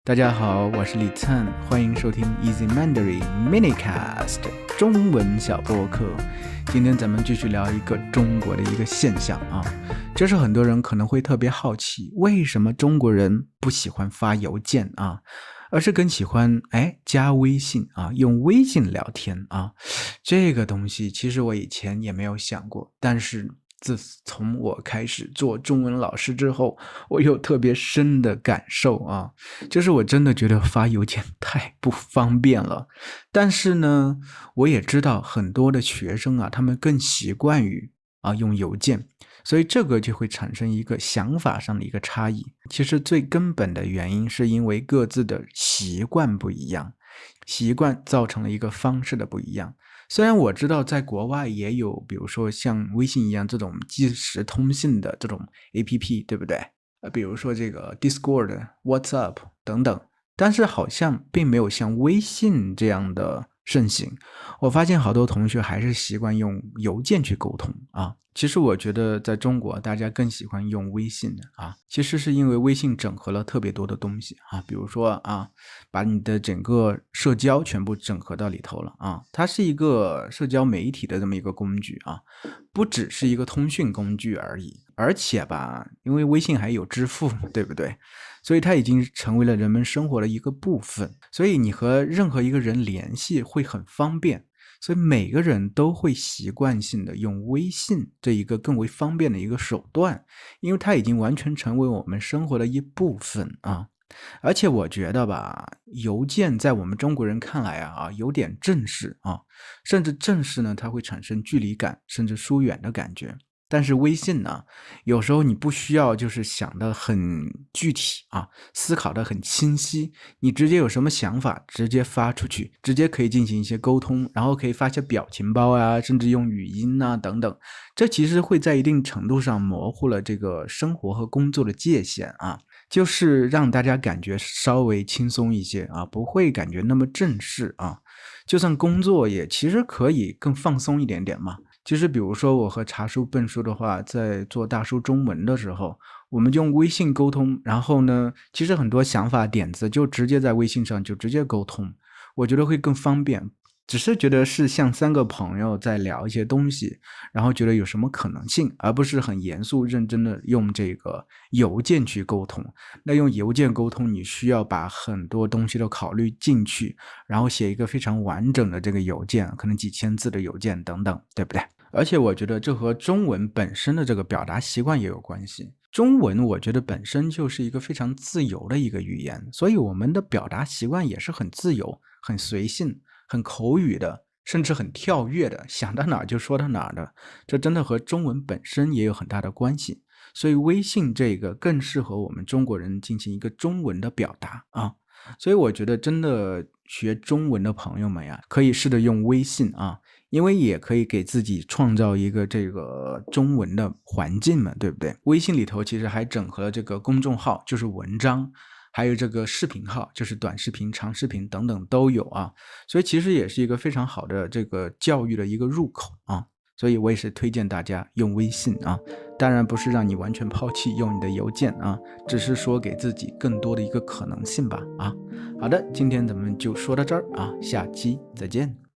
大家好，我是李灿，欢迎收听 Easy Mandarin Minicast 中文小播客。今天咱们继续聊一个中国的一个现象啊，这是很多人可能会特别好奇，为什么中国人不喜欢发邮件啊，而是更喜欢加微信啊，用微信聊天啊。这个东西其实我以前也没有想过，但是自从我开始做中文老师之后，我有特别深的感受啊，就是我真的觉得发邮件太不方便了。但是呢，我也知道很多的学生啊，他们更习惯于用邮件，所以这个就会产生一个想法上的一个差异。其实最根本的原因是因为各自的习惯不一样，习惯造成了一个方式的不一样。虽然我知道在国外也有比如说像微信一样这种即时通信的这种 APP， 对不对？比如说这个 Discord、WhatsApp 等等，但是好像并没有像微信这样的盛行。我发现好多同学还是习惯用邮件去沟通啊。其实我觉得在中国大家更喜欢用微信啊，其实是因为微信整合了特别多的东西啊，比如说把你的整个社交全部整合到里头了啊，它是一个社交媒体的这么一个工具啊，不只是一个通讯工具而已，而且吧，因为微信还有支付，对不对？所以它已经成为了人们生活的一个部分，所以你和任何一个人联系会很方便，所以每个人都会习惯性的用微信这一个更为方便的一个手段，因为它已经完全成为我们生活的一部分啊。而且我觉得吧，邮件在我们中国人看来有点正式啊，甚至正式呢，它会产生距离感，甚至疏远的感觉。但是微信呢，有时候你不需要就是想得很具体啊，思考得很清晰，你直接有什么想法直接发出去，直接可以进行一些沟通，然后可以发些表情包啊，甚至用语音啊等等。这其实会在一定程度上模糊了这个生活和工作的界限啊，就是让大家感觉稍微轻松一些啊，不会感觉那么正式啊。就算工作也其实可以更放松一点点嘛。其实比如说我和茶叔笨叔的话，在做大叔中文的时候，我们用微信沟通，然后呢，其实很多想法点子就直接在微信上就直接沟通，我觉得会更方便。只是觉得是像三个朋友在聊一些东西，然后觉得有什么可能性，而不是很严肃认真的用这个邮件去沟通。那用邮件沟通，你需要把很多东西都考虑进去，然后写一个非常完整的这个邮件，可能几千字的邮件等等，对不对？而且我觉得这和中文本身的这个表达习惯也有关系。中文我觉得本身就是一个非常自由的一个语言，所以我们的表达习惯也是很自由、很随性、很口语的，甚至很跳跃的，想到哪儿就说到哪儿的。这真的和中文本身也有很大的关系。所以微信这个更适合我们中国人进行一个中文的表达啊。所以我觉得真的学中文的朋友们呀，可以试着用微信啊，因为也可以给自己创造一个这个中文的环境嘛，对不对？微信里头其实还整合了这个公众号，就是文章，还有这个视频号，就是短视频、长视频等等都有啊，所以其实也是一个非常好的这个教育的一个入口啊。所以我也是推荐大家用微信啊，当然不是让你完全抛弃用你的邮件啊，只是说给自己更多的一个可能性吧啊。好的，今天咱们就说到这儿啊，下期再见。